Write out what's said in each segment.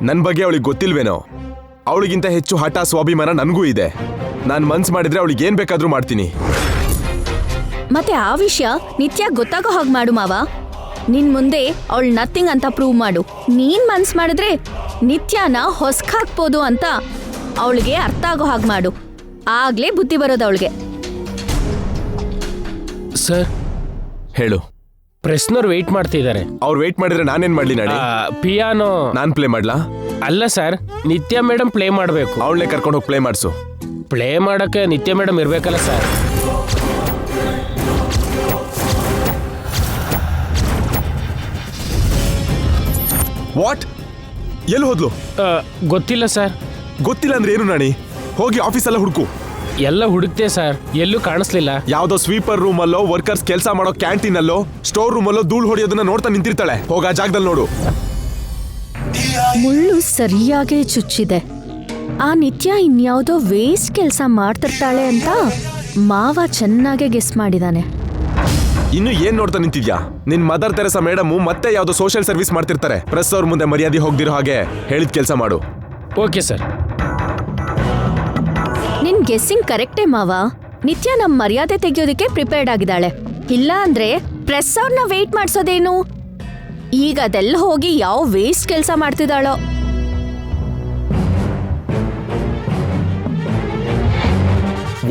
ನನ್ನ ಬಗ್ಗೆ ಅವಳಿಗೆ ಗೊತ್ತಿಲ್ವೇನೋ? ಅವಳಿಗಿಂತ ಹೆಚ್ಚು ಹಠ ಸ್ವಾಭಿಮಾನ ನನಗೂ ಇದೆ. ನಾನು ಮನ್ಸು ಮಾಡಿದ್ರೆ ಅವಳಿಗೆ ಏನ್ ಬೇಕಾದ್ರೂ ಮಾಡ್ತೀನಿ. ಮತ್ತೆ ಆ ವಿಷಯ ನಿತ್ಯ ಗೊತ್ತಾಗೋ ಹಾಗೆ ಮಾಡು ಮಾವ. ನಿನ್ ಮುಂದೆ ಅವಳು ನಥಿಂಗ್ ಅಂತ ಪ್ರೂವ್ ಮಾಡು. ನೀನ್ ಮನ್ಸ್ ಮಾಡಿದ್ರೆ ನಿತ್ಯನ ಹೊಸ್ಕಾಕ್ಬೋದು ಅಂತ ಅವಳಿಗೆ ಅರ್ಥ ಆಗೋ ಹಾಗೆ ಮಾಡು. ಆಗ್ಲೇ ಬುದ್ಧಿ ಬರೋದು ಅವಳಿಗೆ. ಸರ್ ಹೇಳು. ಪ್ರೆಸ್ನವ್ರು ವೆಯ್ಟ್ ಮಾಡ್ತಿದ್ದಾರೆ. ಅವ್ರು ವೆಯ್ಟ್ ಮಾಡಿದ್ರೆ ನಾನೇನ್ ಮಾಡ್ಲಿ? ನಾಡಿ ಪಿಯಾನೋ ನಾನ್ ಪ್ಲೇ ಮಾಡ್ಲಾ? ಅಲ್ಲ ಸರ್, ನಿತ್ಯ ಮೇಡಮ್ ಪ್ಲೇ ಮಾಡಬೇಕು. ಅವಳನ್ನೇ ಕರ್ಕೊಂಡು ಹೋಗಿ ಪ್ಲೇ ಮಾಡಿಸು. ಪ್ಲೇ ಮಾಡೋಕ್ಕೆ ನಿತ್ಯ ಮೇಡಮ್ ಇರಬೇಕಲ್ಲ ಸರ್. ವಾಟ್? ಎಲ್ಲಿ ಹೋದ್ಲು? ಗೊತ್ತಿಲ್ಲ ಸರ್. ಗೊತ್ತಿಲ್ಲ ಅಂದ್ರೆ ಏನು ನಾಣಿ? ಹೋಗಿ ಆಫೀಸಲ್ಲ ಹುಡುಕು. ಎಲ್ಲ ಹುಡುಕ್ತೆ ಸರ್, ಎಲ್ಲೂ ಕಾಣಿಸ್ಲಿಲ್ಲ. ಯಾವ್ದೋ ಸ್ವೀಪರ್ ರೂಮ್ ಅಲ್ಲೋ, ವರ್ಕರ್ಸ್ ಕೆಲಸ ಮಾಡೋ ಕ್ಯಾಂಟೀನ್ ಅಲ್ಲೋ, ಸ್ಟೋರ್ ರೂಮ್ ಅಲ್ಲೋ ಧೂಳು ಹೊಡೆಯೋದನ್ನ ನೋಡ್ತಾ ನಿಂತಿರ್ತಾಳೆ. ಹೋಗ ಆ ಜಾಗದಲ್ಲಿ ನೋಡು. ಮುಳ್ಳು ಸರಿಯಾಗೇ ಚುಚ್ಚಿದೆ. ಆ ನಿತ್ಯ ಇನ್ಯಾವುದೋ ವೇಸ್ಟ್ ಕೆಲಸ ಮಾಡ್ತಿರ್ತಾಳೆ ಅಂತ ಮಾವ ಚೆನ್ನಾಗೆ ಗೆಸ್ ಮಾಡಿದಾನೆ. ಇನ್ನು ಏನ್ ನೋಡ್ತಾ ನಿಂತಿದ್ಯಾ? ನಿನ್ ಮದರ್ ತೆರೆಸಾ ಮೇಡಮ್ ಮತ್ತೆ ಯಾವ್ದೋ ಸೋಷಿಯಲ್ ಸರ್ವಿಸ್ ಮಾಡ್ತಿರ್ತಾರೆ. ಪ್ರೆಸ್ ಅವ್ರ ಮುಂದೆ ಮರ್ಯಾದೆ ಹೋಗ್ದಿರೋ ಹಾಗೆ ಹೇಳಿದ ಕೆಲಸ ಮಾಡು. Okay sir. ನಿನ್ ಗೆಸ್ಸಿಂಗ್ ಕರೆಕ್ಟೇ ಮಾವ. ನಿತ್ಯ ನಮ್ ಮರ್ಯಾದೆ ತೆಗಿಯೋದಕ್ಕೆ ಪ್ರಿಪೇರ್ಡ್ ಆಗಿದ್ದಾಳೆ. ಇಲ್ಲ ಅಂದ್ರೆ ಪ್ರೆಸ್ ಅವ್ರನ್ನ ವೇಟ್ ಮಾಡ್ಸೋದೇನು? ಈಗ ಅದೆಲ್ಲ ಹೋಗಿ ಯಾವ ವೇಸ್ಟ್ ಕೆಲಸ ಮಾಡ್ತಿದ್ದಾಳೋ.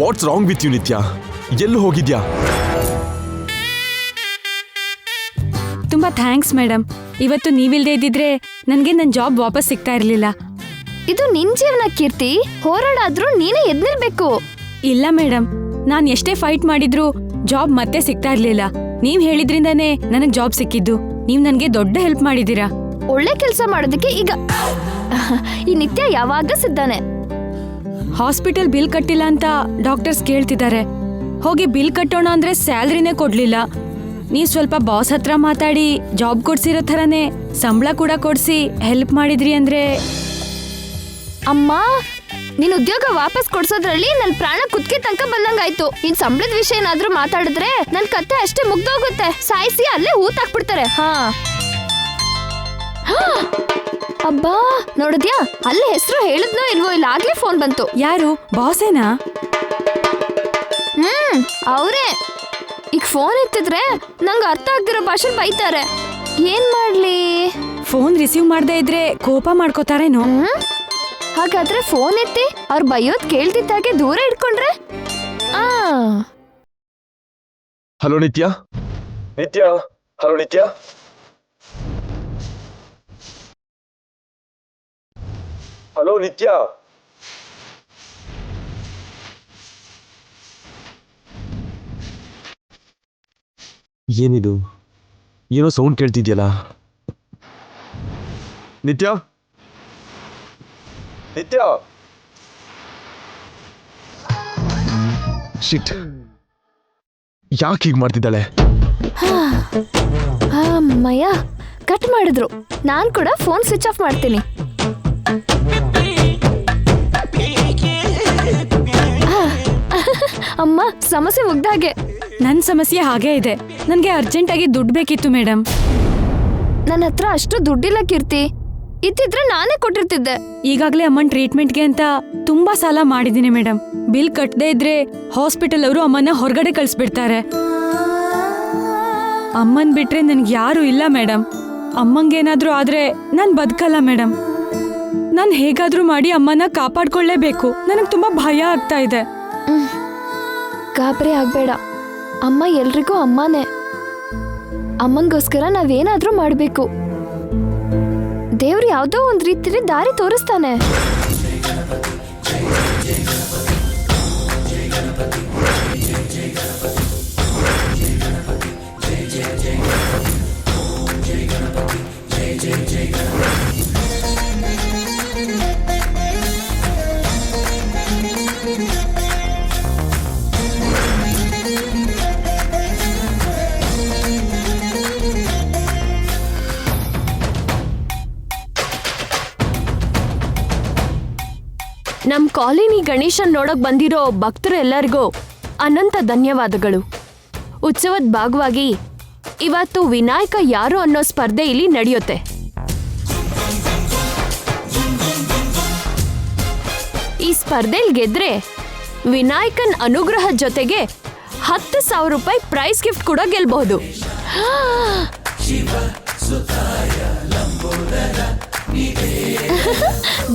ವಾಟ್ಸ್ ರಾಂಗ್ ವಿತ್ ಯು ನಿತ್ಯ? ಎಲ್ಲಿ ಹೋಗಿದ್ಯಾ? ತುಂಬಾ ಥ್ಯಾಂಕ್ಸ್ ಮೇಡಮ್. ಇವತ್ತು ನೀವಿಲ್ದೇ ಇದ್ದಿದ್ರೆ ನನಗೆ ನನ್ನ ಜಾಬ್ ವಾಪಸ್ ಸಿಗ್ತಾ ಇರಲಿಲ್ಲ. ಇದು ನಿನ್ ಜೀವನ ಕೀರ್ತಿ. ಹೋರಾಡಾದ್ರೂ ನೀನೇ ಎದ್ನಿರ್ಬೇಕು. ಇಲ್ಲ ಮೇಡಮ್, ನಾನು ಎಷ್ಟೇ ಫೈಟ್ ಮಾಡಿದ್ರು ಜಾಬ್ ಮತ್ತೆ ಸಿಗ್ತಾ ಇರ್ಲಿಲ್ಲ. ನೀವ್ ಹೇಳಿದ್ರಿಂದಾನೇ ನನಗ್ ಜಾಬ್ ಸಿಕ್ಕಿದ್ದು. ನೀವ್ ನನ್ಗೆ ದೊಡ್ಡ ಹೆಲ್ಪ್ ಮಾಡಿದೀರಾ. ಒಳ್ಳೆ ಕೆಲಸ ಮಾಡೋದಕ್ಕೆ ಈಗ ಈ ನಿತ್ಯ ಯಾವಾಗ ಸಿದ್ಧಾನೆ. ಹಾಸ್ಪಿಟಲ್ ಬಿಲ್ ಕಟ್ಟಿಲ್ಲ ಅಂತ ಡಾಕ್ಟರ್ಸ್ ಕೇಳ್ತಿದ್ದಾರೆ. ಹೋಗಿ ಬಿಲ್ ಕಟ್ಟೋಣ ಅಂದ್ರೆ ಸ್ಯಾಲ್ರಿನೇ ಕೊಡ್ಲಿಲ್ಲ. ನೀವ್ ಸ್ವಲ್ಪ ಬಾಸ್ ಹತ್ರ ಮಾತಾಡಿ ಜಾಬ್ ಕೊಡ್ಸಿರೋ ಥರನೇ ಸಂಬಳ ಕೂಡ ಕೊಡ್ಸಿ ಹೆಲ್ಪ್ ಮಾಡಿದ್ರಿ ಅಂದ್ರೆ. ಅಮ್ಮ, ನಿನ್ ಉದ್ಯೋಗ ವಾಪಸ್ ಕೊಡ್ಸೋದ್ರಲ್ಲಿ ನನ್ ಪ್ರಾಣ ಕುತ್ಕೆ ತನಕ ಬಂದಂಗಾಯ್ತು. ಇನ್ ಸಂಬಳದ ವಿಷಯ ಏನಾದ್ರೂ ಮಾತಾಡಿದ್ರೆ ನನ್ ಕತ್ತೆ ಅಷ್ಟೇ ಮುಗ್ದೋಗುತ್ತೆ. ಸಾಯಿಸಿ ಅಲ್ಲೇ ಊತಾಕ್ಬಿಡ್ತಾರೆ. ಹಾ, ಅಬ್ಬಾ ನೋಡಿದ್ಯಾ? ಅಲ್ಲೇ ಹೆಸರು ಹೇಳಿದ್ನೋ ಇಲ್ವೋ, ಇಲ್ಲ ಆಗ್ಲೇ ಫೋನ್ ಬಂತು. ಯಾರು? ಬಾಸೇನಾ? ಅವ್ರೇ. ಈಗ ಫೋನ್ ಎತ್ತಿದ್ರೆ ನಂಗೆ ಅರ್ಥ ಆಗ್ದಿರೋ ಭಾಷೆ ಬೈತಾರೆ. ಏನ್ ಮಾಡ್ಲಿ? ಫೋನ್ ರಿಸೀವ್ ಮಾಡದೇ ಇದ್ರೆ ಕೋಪ ಮಾಡ್ಕೋತಾರೇನೋ. ಹಾಗಾದ್ರೆ ಫೋನ್ ಎತ್ತಿ ಅವ್ರ ಬೈಯೋದ್ ಕೇಳ್ತಿದ್ದಾಗೆ ದೂರ ಇಟ್ಕೊಂಡ್ರೆ. ಹಲೋ ನಿತ್ಯ. ನಿತ್ಯ, ಹಲೋ ನಿತ್ಯ. ಹಲೋ ನಿತ್ಯ. ಏನಿದು? ಏನೋ ಸೌಂಡ್ ಕೇಳ್ತಿದ್ಯಲ್ಲ. ನಿತ್ಯ, ನಿತ್ಯ. ಶಿಟ್, ಯಾಕೆ ಹೀಗೆ ಮಾಡ್ತಿದ್ದಾಳೆ? ಅಮ್ಮಯ್ಯ, ಕಟ್ ಮಾಡಿದ್ರು. ನಾನ್ ಕೂಡ ಫೋನ್ ಸ್ವಿಚ್ ಆಫ್ ಮಾಡ್ತೀನಿ. ಅಮ್ಮ, ಸಮಸ್ಯೆ ಮುಗ್ದಾಗೆ. ನನ್ ಸಮಸ್ಯೆ ಹಾಗೇ ಇದೆ. ನನ್ಗೆ ಅರ್ಜೆಂಟ್ ಆಗಿ ದುಡ್ಡು ಬೇಕಿತ್ತು ಮೇಡಮ್. ನನ್ನ ಹತ್ರ ಅಷ್ಟು ದುಡ್ಡಿಲ್ಲ ಕೀರ್ತಿ. ಇದ್ದಿದ್ರೆ ನಾನೇ ಕೊಟ್ಟಿರ್ತಿದ್ದೆ. ಈಗಾಗ್ಲೇ ಅಮ್ಮನ್ ಟ್ರೀಟ್ಮೆಂಟ್ಗೆ ಅಂತ ತುಂಬಾ ಸಾಲ ಮಾಡಿದೀನಿ ಮೇಡಮ್. ಬಿಲ್ ಕಟ್ಟದೇ ಇದ್ರೆ ಹಾಸ್ಪಿಟಲ್ ಅವರು ಅಮ್ಮನ್ನ ಹೊರಗಡೆ ಕಳಿಸ್ಬಿಡ್ತಾರೆ. ಅಮ್ಮನ್ ಬಿಟ್ರೆ ನನ್ಗೆ ಯಾರು ಇಲ್ಲ ಮೇಡಮ್. ಅಮ್ಮಂಗೇನಾದ್ರೂ ಆದ್ರೆ ನಾನ್ ಬದುಕಲ್ಲ ಮೇಡಮ್. ನಾನ್ ಹೇಗಾದ್ರೂ ಮಾಡಿ ಅಮ್ಮನ ಕಾಪಾಡ್ಕೊಳ್ಳೇಬೇಕು. ನನಗ್ ತುಂಬಾ ಭಯ ಆಗ್ತಾ ಇದೆ. ಗಾಬರಿ ಆಗ್ಬೇಡ. ಅಮ್ಮ ಎಲ್ರಿಗೂ ಅಮ್ಮನೇ. ಅಮ್ಮಂಗೋಸ್ಕರ ನಾವೇನಾದ್ರೂ ಮಾಡ್ಬೇಕು. ದೇವ್ರು ಯಾವ್ದೋ ಒಂದ್ ರೀತಿಲಿ ದಾರಿ ತೋರಿಸ್ತಾನೆ. ನಮ್ ಕಾಲೋನಿ ಗಣೇಶನ್ ನೋಡಕ್ ಬಂದಿರೋ ಭಕ್ತರು ಎಲ್ಲರಿಗೂ ಅನಂತ ಧನ್ಯವಾದಗಳು. ಉತ್ಸವದ ಭಾಗವಾಗಿ ಇವತ್ತು ವಿನಾಯಕ ಯಾರು ಅನ್ನೋ ಸ್ಪರ್ಧೆ ಇಲ್ಲಿ ನಡೆಯುತ್ತೆ. ಸ್ಪರ್ಧೆಲ್ ಗೆದ್ರೆ ವಿನಾಯಕನ್ ಅನುಗ್ರಹ ಜೊತೆಗೆ 10,000 ರೂಪಾಯಿ ಪ್ರೈಸ್ ಗಿಫ್ಟ್ ಕೂಡ ಗೆಲ್ಬಹುದು.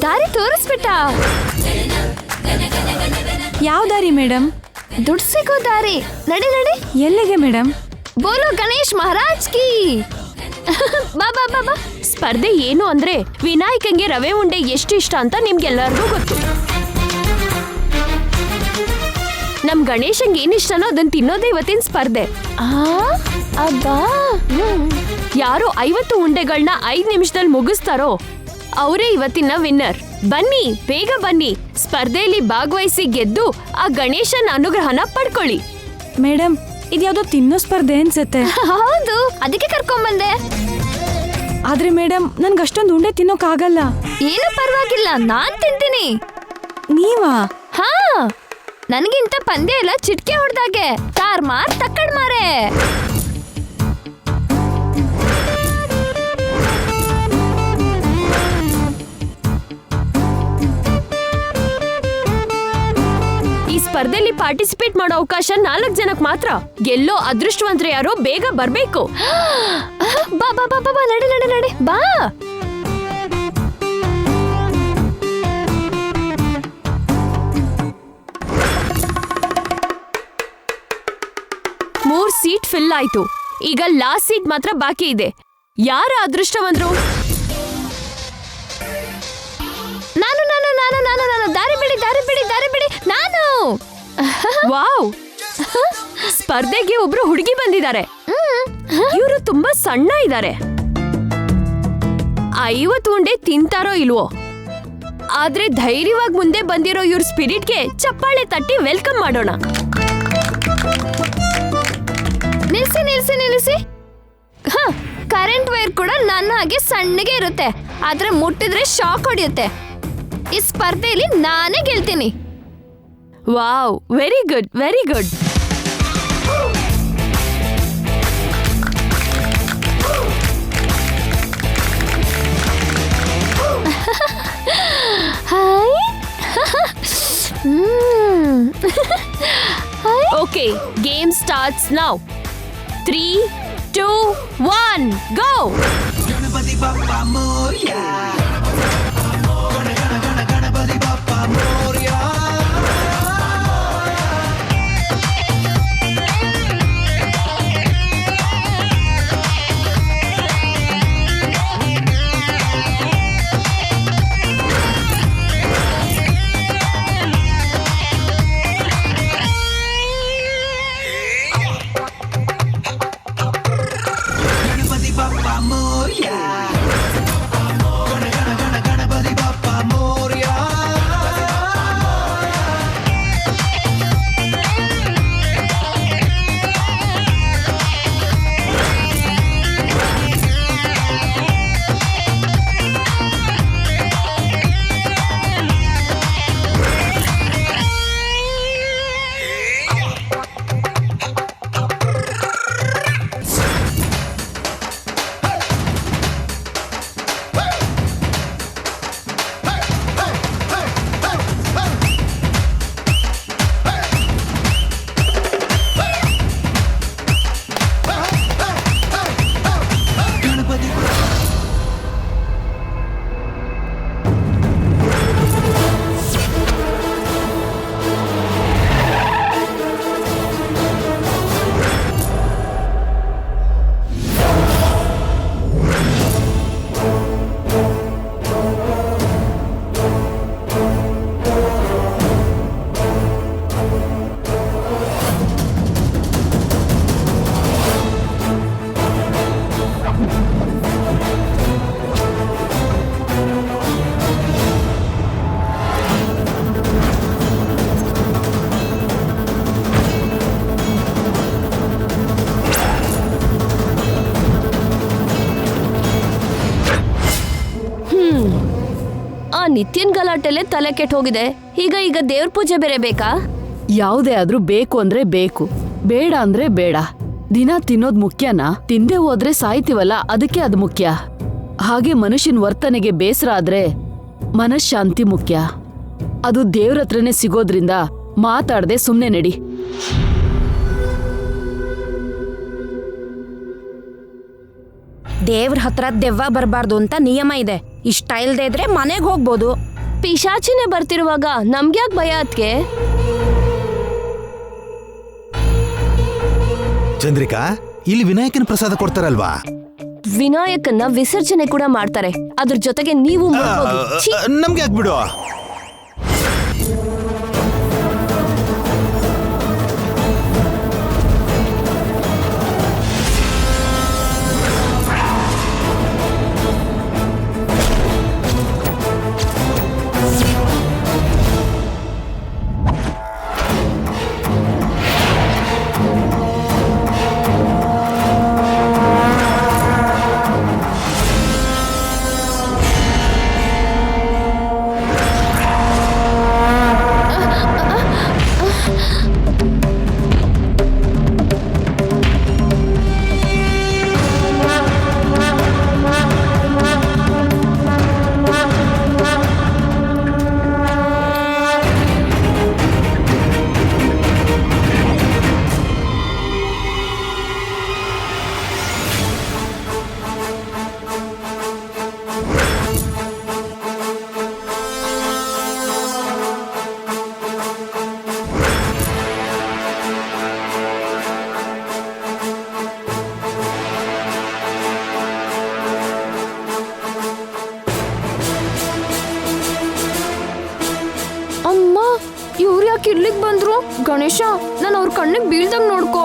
ದಾರಿ ತೋರಿಸ್ಬಿಟ್ಟ. ಯಾವ ದಾರಿ ಮೇಡಮ್? ದುಡ್ಡು ಸಿಗೋ ದಾರಿ. ನಡಿ ನಡಿ. ಎಲ್ಲಿಗೆ ಮೇಡಮ್? ಬೋಲೋ ಗಣೇಶ್ ಮಹಾರಾಜ್ ಕಿ. ಬಾ ಬಾ ಬಾ ಬಾ. ಸ್ಪರ್ಧೆ ಏನು ಅಂದ್ರೆ ವಿನಾಯಕಂಗೆ ರವೆ ಉಂಡೆ ಎಷ್ಟು ಇಷ್ಟ ಅಂತ ನಿಮ್ಗೆಲ್ಲರಿಗೂ ಗೊತ್ತು. ನಮ್ ಗಣೇಶಂಗೆ ಏನಿಷ್ಟನೋ ಅದನ್ನ ತಿನ್ನೋದೇ ಇವತ್ತಿನ ಸ್ಪರ್ಧೆ. ಅಬ್ಬಾ. ಯಾರು 50 ಉಂಡೆಗಳನ್ನ 5 ನಿಮಿಷದಲ್ಲಿ ಮುಗಿಸ್ತಾರೋ ಅವರೇ ಇವತ್ತಿನ ವಿನ್ನರ್. ಬನ್ನಿ, ಬೇಗ ಬನ್ನಿ, ಸ್ಪರ್ಧೆಯಲ್ಲಿ ಭಾಗವಹಿಸಿ ಗೆದ್ದು ಆ ಗಣೇಶನ ಅನುಗ್ರಹನ ಪಡ್ಕೊಳ್ಳಿ. ಮೇಡಮ್, ಇದ್ಯಾವುದೋ ತಿನ್ನೋ ಸ್ಪರ್ಧೆ ಅನ್ಸತ್ತೆ. ಹೌದು, ಅದಕ್ಕೆ ಕರ್ಕೊಂಬಂದೆ. ಆದ್ರೆ ಮೇಡಮ್, ನನ್ಗೆ ಅಷ್ಟೊಂದು ಉಂಡೆ ತಿನ್ನೋಕ್ಕಾಗಲ್ಲ. ಏನು ಪರವಾಗಿಲ್ಲ, ನಾನ್ ತಿಂತೀನಿ. ನೀವಾ? ಹಾ, ನನ್ಗಿಂತ ಪಂದ್ಯ ಎಲ್ಲ ಚಿಟ್ಕೆ ಹೊಡ್ದಾಗೆ. ತಾರ್ ಮಾರ್ ತಕ್ಕಡ್ ಮಾರೆ. ಈ ಸ್ಪರ್ಧೆಯಲ್ಲಿ ಪಾರ್ಟಿಸಿಪೇಟ್ ಮಾಡೋ ಅವಕಾಶ 4 ಜನಕ್ಕೆ ಮಾತ್ರ. ಗೆಲ್ಲೋ ಅದೃಷ್ಟವಂತರು ಯಾರೋ ಬೇಗ ಬರ್ಬೇಕು. ಬಾ ಬಾ ಬಾ ಬಾ, ನಡಿ ನಡಿ ನಡಿ ಬಾ. ಮೂರ್ ಸೀಟ್ ಫಿಲ್ ಆಯ್ತು. ಈಗ ಲಾಸ್ಟ್ ಸೀಟ್ ಮಾತ್ರ ಬಾಕಿ ಇದೆ. ಯಾರ ಅದೃಷ್ಟವಂತರು? ನಾನು ನಾನು ನಾನು ನಾನು ನಾನು ದಾರಿ ಬಿಡಿ ದಾರಿ ಬಿಡಿ ದಾರಿ ಬಿಡಿ. ನಾನು. ವಾವ್, ಸ್ಪರ್ಧೆಗೆ ಒಬ್ರು ಹುಡುಗಿ ಬಂದಿದ್ದಾರೆ. ಇವರು ತುಂಬಾ ಸಣ್ಣ ಇದ್ದಾರೆ. 50 ಉಂಡೆ ತಿಂತಾರೋ ಇಲ್ವೋ, ಆದ್ರೆ ಧೈರ್ಯವಾಗಿ ಮುಂದೆ ಬಂದಿರೋ ಇವ್ರ ಸ್ಪಿರಿಟ್ಗೆ ಚಪ್ಪಾಳೆ ತಟ್ಟಿ ವೆಲ್ಕಮ್ ಮಾಡೋಣ. ನಿಲ್ಸಿ ನಿಲ್ಸಿ ನಿಲ್ಸಿ. ಕರೆಂಟ್ ವೈರ್ ಕೂಡ ನನ್ನ ಹಾಗೆ ಸಣ್ಣಗೆ ಇರುತ್ತೆ, ಆದ್ರೆ ಮುಟ್ಟಿದ್ರೆ ಶಾಕ್ ಹೊಡೆಯುತ್ತೆ. ಈ ಸ್ಪರ್ಧೆಯಲ್ಲಿ ನಾನೇ ಗೆಲ್ತೀನಿ. Wow, very good, very good. Okay, game starts now. 3, 2, 1, go. Ganapati Bappa Morya. Ganapati Bappa Morya. Ganapati Bappa Morya. Ganapati Bappa Morya. Nityan ಗಲಾಟೆಲೆ ತಲೆ ಕೆಟ್ಟ ಹೋಗಿದೆ. ಈಗ ದೇವ್ರ ಪೂಜೆ ಬೇರೆ ಬೇಕಾ? ಯಾವುದೇ ಆದ್ರೂ ಬೇಕು ಅಂದ್ರೆ ಬೇಕು, ಬೇಡ ಅಂದ್ರೆ ಬೇಡ. ದಿನ ತಿನ್ನೋದ್ ಮುಖ್ಯನಾ? ತಿಂದೆ ಹೋದ್ರೆ ಸಾಯ್ತೀವಲ್ಲ, ಅದಕ್ಕೆ ಅದು ಮುಖ್ಯ. ಹಾಗೆ ಮನುಷ್ಯನ ವರ್ತನೆಗೆ ಬೇಸರ ಆದ್ರೆ ಮನಃಶಾಂತಿ ಮುಖ್ಯ. ಅದು ದೇವ್ರ ಹತ್ರನೇ ಸಿಗೋದ್ರಿಂದ ಮಾತಾಡದೆ ಸುಮ್ನೆ ನಡಿ. ದೇವ್ರ ಹತ್ರ ದೆವ್ವ ಬರಬಾರ್ದು ಅಂತ ನಿಯಮ ಇದೆ. ಇಷ್ಟ ಇಲ್ದೇ ಇದ್ರೆ ಮನೆಗೆ ಹೋಗ್ಬೋದು. ಪಿಶಾಚಿನೇ ಬರ್ತಿರುವಾಗ ನಮ್ಗ್ಯಾಕ್ ಭಯ ಅದ್ಕೆ? ಚಂದ್ರಿಕಾ, ಇಲ್ಲಿ ವಿನಾಯಕನ ಪ್ರಸಾದ ಕೊಡ್ತಾರಲ್ವಾ? ವಿನಾಯಕನ್ನ ವಿಸರ್ಜನೆ ಕೂಡ ಮಾಡ್ತಾರೆ. ಅದ್ರ ಜೊತೆಗೆ ನೀವು ಮುಟ್ಬೋದು. ಛೀ! ನಮ್ಗೆ ಯಾಕೆ ಬಿಡು. ಇವ್ರು ಯಾಕೆ ಇರ್ಲಿಕ್ ಬಂದ್ರು? ಗಣೇಶ, ನಾನು ಅವ್ರ ಕಣ್ಣಿಗೆ ಬೀಳ್ದಂಗ್ ನೋಡ್ಕೋ.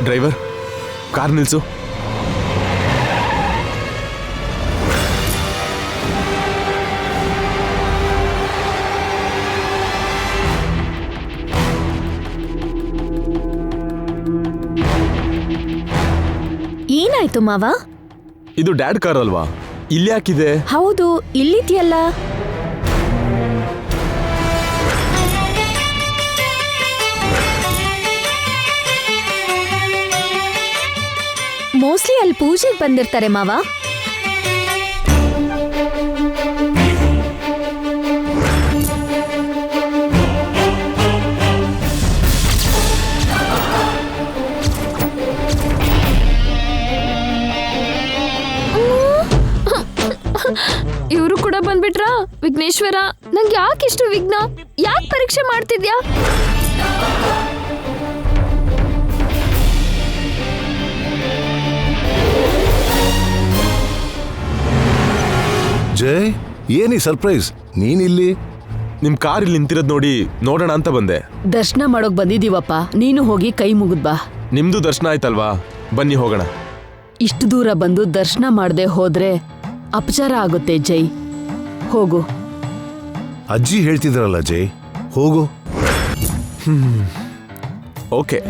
ಡ್ರೈವರ್, ಕಾರ್ ನಿಲ್ಸು. ಏನಾಯ್ತು ಮಾವ? ಇದು ಡ್ಯಾಡ್ ಕಾರ್ ಅಲ್ವಾ? ಇಲ್ಲಿ ಯಾಕಿದೆ? ಹೌದು, ಇಲ್ಲಿದ್ಯಲ್ಲ. ಮೋಸ್ಟ್ಲಿ ಅಲ್ಲಿ ಪೂಜೆಗೆ ಬಂದಿರ್ತಾರೆ ಮಾವ. ಇವರು ಕೂಡ ಬಂದ್ಬಿಟ್ರಾ? ವಿಘ್ನೇಶ್ವರ, ನಂಗೆ ಯಾಕೆ ಇಷ್ಟು ವಿಘ್ನ? ಯಾಕೆ ಪರೀಕ್ಷೆ ಮಾಡ್ತಿದ್ಯಾ? ಜಯ್, ಏನಿ ಸರ್ಪ್ರೈಸ್? ನೀನಿಲ್ಲಿ? ನಿಮ್ ಕಾರ್ ಇಲ್ಲಿ ನಿಂತಿರೋದ್ ನೋಡಿ ನೋಡೋಣ ಅಂತ ಬಂದೆ. ದರ್ಶನ ಮಾಡೋಕ್ ಬಂದಿದೀವಪ್ಪ, ನೀನು ಹೋಗಿ ಕೈ ಮುಗಿದ್ ಬಾ. ನಿಮ್ದು ದರ್ಶನ ಆಯ್ತಲ್ವಾ? ಬನ್ನಿ ಹೋಗೋಣ. ಇಷ್ಟು ದೂರ ಬಂದು ದರ್ಶನ ಮಾಡದೆ ಹೋದ್ರೆ ಅಪಚಾರ ಆಗುತ್ತೆ ಜೈ. ಹೋಗು. ಅಜ್ಜಿ ಹೇಳ್ತಿದ್ರಲ್ಲ ಜೈ, ಹೋಗು. ಓಕೆ.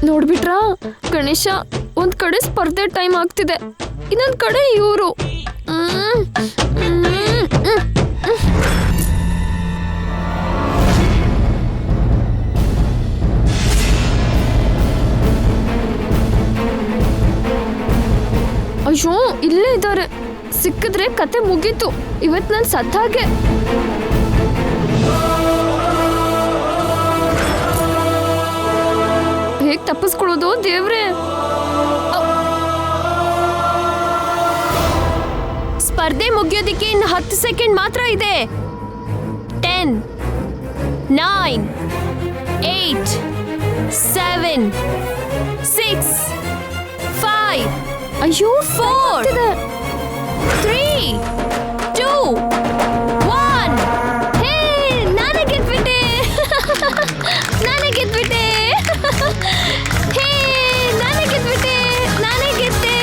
ನೋಡ್ಬಿಟ್ರಾ ಗಣೇಶ, ಒಂದ್ ಕಡೆ ಸ್ಪರ್ಧೆ ಟೈಮ್ ಆಗ್ತಿದೆ, ಇನ್ನೊಂದ್ ಕಡೆ ಇವರು. ಅಯ್ಯೋ, ಇಲ್ಲೇ ಇದ್ದಾರೆ. ಸಿಕ್ಕಿದ್ರೆ ಕತೆ ಮುಗೀತು. ಇವತ್ ನಾನು ಸತ್ತ ಹಾಗೆ. ಹೇಗ್ ತಪ್ಪಿಸ್ಕೊಳ್ಳೋದು ದೇವ್ರೆ? ಸ್ಪರ್ಧೆ ಮುಗಿಯೋದಿಕ್ಕೆ ಇನ್ನು 10 ಸೆಕೆಂಡ್ ಮಾತ್ರ ಇದೆ. 10, 9, 8, 7, 6, 5, ಅಯ್ಯೋ 4, 3, 2, 1. ಹೇ, ನಾನೇ ಗೆದ್ಬಿಟ್ಟೆ. ನಾನೇ ಗೆದ್ಬಿಟ್ಟೆ. ಹೇ, ನಾನೇ ಗೆದ್ಬಿಟ್ಟೆ. ನಾನೇ ಗೆದ್ದೆ.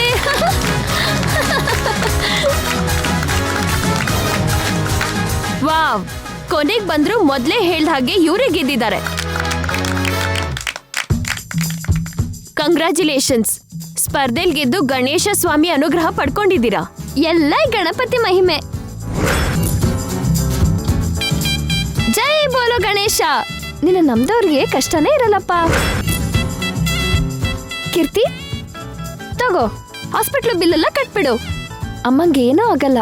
ವಾವ್, ಕೊನೆಗೆ ಬಂದ್ರು. ಮೊದಲೇ ಹೇಳ್ದ ಹಾಗೆ ಇವರೇ ಗೆದ್ದಿದ್ದಾರೆ. ಕಂಗ್ರ್ಯಾಚುಲೇಷನ್ಸ್, ಸ್ಪರ್ಧೆಲ್ ಗೆದ್ದು ಗಣೇಶ ಸ್ವಾಮಿ ಅನುಗ್ರಹ ಪಡ್ಕೊಂಡಿದ್ದೀರಾ. ಎಲ್ಲ ಈ ಗಣಪತಿ ಮಹಿಮೆ. ಜೈ ಬೋಲೋ ಗಣೇಶ. ನಿನ್ನ ನಮ್ದವ್ರಿಗೆ ಕಷ್ಟನೇ ಇರಲ್ಲಪ್ಪ. ಕೀರ್ತಿ, ತಗೋ, ಹಾಸ್ಪಿಟ್ಲ್ ಬಿಲ್ ಎಲ್ಲ ಕಟ್ಬಿಡು. ಅಮ್ಮಂಗೆ ಏನೂ ಆಗಲ್ಲ.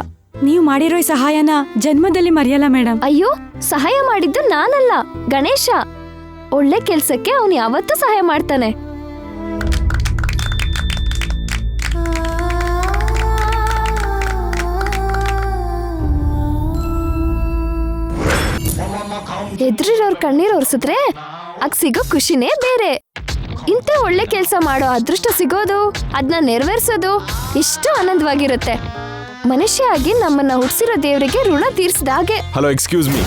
ನೀವು ಮಾಡಿರೋ ಈ ಸಹಾಯನ ಜನ್ಮದಲ್ಲಿ ಮರೆಯಲ್ಲ ಮೇಡಮ್. ಅಯ್ಯೋ, ಸಹಾಯ ಮಾಡಿದ್ದು ನಾನಲ್ಲ, ಗಣೇಶ. ಒಳ್ಳೆ ಕೆಲ್ಸಕ್ಕೆ ಅವನು ಯಾವತ್ತೂ ಸಹಾಯ ಮಾಡ್ತಾನೆ. ಎದ್ರಿರೋರ್ ಕಣ್ಣೀರ್ ಒರೆಸಿದ್ರೆ ಆಗ ಸಿಗೋ ಖುಷಿನೇ ಬೇರೆ. ಇಂಥ ಒಳ್ಳೆ ಕೆಲಸ ಮಾಡೋ ಅದೃಷ್ಟ ಸಿಗೋದು, ಅದನ್ನ ನೆರವೇರಿಸೋದು ಎಷ್ಟು ಆನಂದವಾಗಿರುತ್ತೆ. ಮನುಷ್ಯ ಆಗಿ ನಮ್ಮನ್ನ ಹುಟ್ಟಿಸಿರೋ ದೇವರಿಗೆ ಋಣ ತೀರ್ಸಿದ ಹಾಗೆ. Hello, excuse me.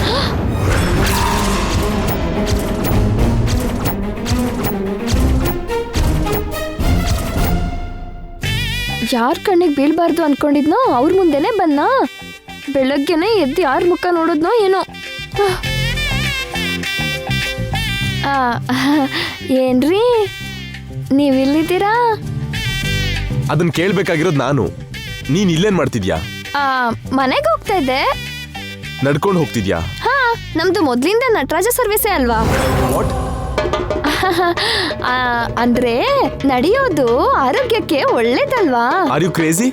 ಯಾರ್ ಕಣ್ಣಿಗೆ ಬೀಳ್ಬಾರ್ದು ಅನ್ಕೊಂಡಿದ್ನೋ ಅವ್ರ ಮುಂದೆನೆ ಬಂದ. ಬೆಳಗ್ಗೆನೆ ಎದ್ದು ಯಾರ ಮುಖ ನೋಡಿದ್ನೋ ಏನೋ. ಏನ್ರಿ ನೀವಿಲ್ಲಿದ್ದೀರಾ? ಅದನ್ನ ಕೇಳ್ಬೇಕಾಗಿರೋದು ನಾನು. ನೀನ್ ಇಲ್ಲೇನ್ ಮಾಡ್ತಿದ್ಯಾ? ಮನೆಗೆ ಹೋಗ್ತಾ ಇದ್ದೆ. ನಡ್ಕೊಂಡು ಹೋಗ್ತಿದ್ಯಾ? ಹಾ, ನಮ್ದು ಮೊದ್ಲಿಂದ ನಟರಾಜ ಸರ್ವಿಸೇ ಅಲ್ವಾ. ಅಂದ್ರೆ ನಡೆಯೋದು ಆರೋಗ್ಯಕ್ಕೆ ಒಳ್ಳೇದಲ್ವಾ. Are you crazy?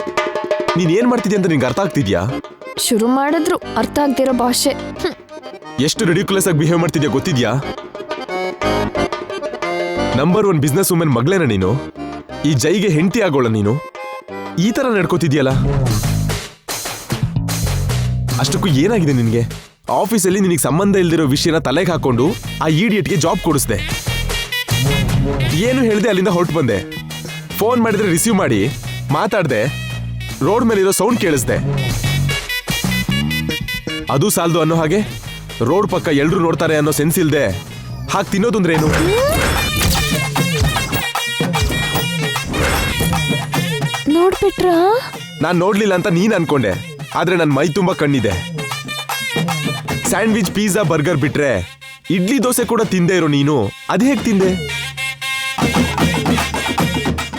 ನೀನ್ ಏನ್ ಮಾಡ್ತಿದ್ಯಾ ಅಂತ ನಿಂಗೆ ಅರ್ಥ ಆಗ್ತಿದ್ಯಾ? ಶುರು ಮಾಡಿದ್ರು ಅರ್ಥ ಆಗ್ದಿರೋ ಭಾಷೆ. ಎಷ್ಟು ರಿಡಿಕ್ಯುಲಸ್ ಆಗಿ ಬಿಹೇವ್ ಮಾಡ್ತಿದ್ಯಾ ಗೊತ್ತಿದ್ಯಾ? ನಂಬರ್ 1 ಬಿಸ್ನೆಸ್ ವುಮೆನ್ ಮಗಳೇನ ನೀನು? ಈ ಜೈಗೆ ಹೆಂಡತಿ ಆಗೋಳ ನೀನು? ಈ ತರ ನಡ್ಕೋತಿದ್ಯಲ್ಲ. ಅಷ್ಟಕ್ಕೂ ಏನಾಗಿದೆ ನಿನ್ಗೆ? ಆಫೀಸಲ್ಲಿ ನಿನಗೆ ಸಂಬಂಧ ಇಲ್ದಿರೋ ವಿಷಯನ ತಲೆಗೆ ಹಾಕೊಂಡು ಆ ಈಡಿಯಟ್ಗೆ ಜಾಬ್ ಕೊಡಿಸ್ದೆ. ಏನು ಹೇಳ್ದೆ ಅಲ್ಲಿಂದ ಹೊರಟು ಬಂದೆ. ಫೋನ್ ಮಾಡಿದ್ರೆ ರಿಸೀವ್ ಮಾಡಿ ಮಾತಾಡ್ದೆ. ರೋಡ್ ಮೇಲಿರೋ ಸೌಂಡ್ ಕೇಳಿಸ್ದೆ. ಅದು ಸಾಲದು ಅನ್ನೋ ಹಾಗೆ ರೋಡ್ ಪಕ್ಕ ಎಲ್ರು ನೋಡ್ತಾರೆ ಅನ್ನೋ ಸೆನ್ಸ್ ಇಲ್ದೆ ಹಾಗೆ ತಿನ್ನೋದಂದ್ರೆ ಏನು? ನೋಡ್ಬಿಟ್ರಾ? ನಾನ್ ನೋಡ್ಲಿಲ್ಲ ಅಂತ ನೀನ್ ಅನ್ಕೊಂಡೆ, ಆದ್ರೆ ನನ್ ಮೈ ತುಂಬಾ ಕಣ್ಣಿದೆ. ಸ್ಯಾಂಡ್ವಿಚ್, ಪಿಜ್ಜಾ, ಬರ್ಗರ್ ಬಿಟ್ರೆ ಇಡ್ಲಿ ದೋಸೆ ಕೂಡ ತಿಂದೆ ಇರೋ ನೀನು ಅದ್ ಹೇಗ್ ತಿಂದೆ?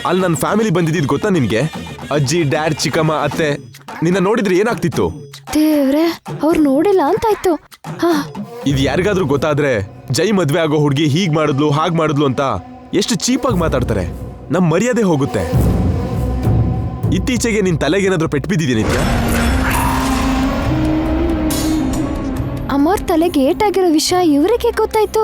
ಅಲ್ಲಿ ನನ್ನ ಫ್ಯಾಮಿಲಿ ಬಂದಿದ್ದು ಗೊತ್ತಾ ನಿನ್ಗೆ? ಅಜ್ಜಿ, ಡ್ಯಾಡ್, ಚಿಕ್ಕಮ್ಮ, ಅತ್ತೆ. ನಿನ್ನ ನೋಡಿದ್ರೆ ಏನಾಗ್ತಿತ್ತು? ದೇವ್ರೆ, ಅವ್ರು ನೋಡಿಲ್ಲ ಅಂತಾಯ್ತು. ಇದು ಯಾರಿಗಾದ್ರೂ ಗೊತ್ತಾದ್ರೆ ಜೈ ಮದ್ವೆ ಆಗೋ ಹುಡುಗಿ ಹೀಗ್ ಮಾಡಿದ್ಲು ಹಾಗ್ ಮಾಡಿದ್ಲು ಅಂತ ಎಷ್ಟು ಚೀಪಾಗಿ ಮಾತಾಡ್ತಾರೆ. ನಮ್ ಮರ್ಯಾದೆ ಹೋಗುತ್ತೆ. ಇತ್ತೀಚೆಗೆ ನಿನ್ ತಲೆಗೇನಾದ್ರೂ ಪೆಟ್ಟು ಬಿದ್ದಿದೆ ನಿತ್ಯ? ಅಮ್ಮವ್ರ ತಲೆಗೆ ಏಟಾಗಿರೋ ವಿಷಯ ಇವರಿಗೆ ಗೊತ್ತಾಯ್ತು.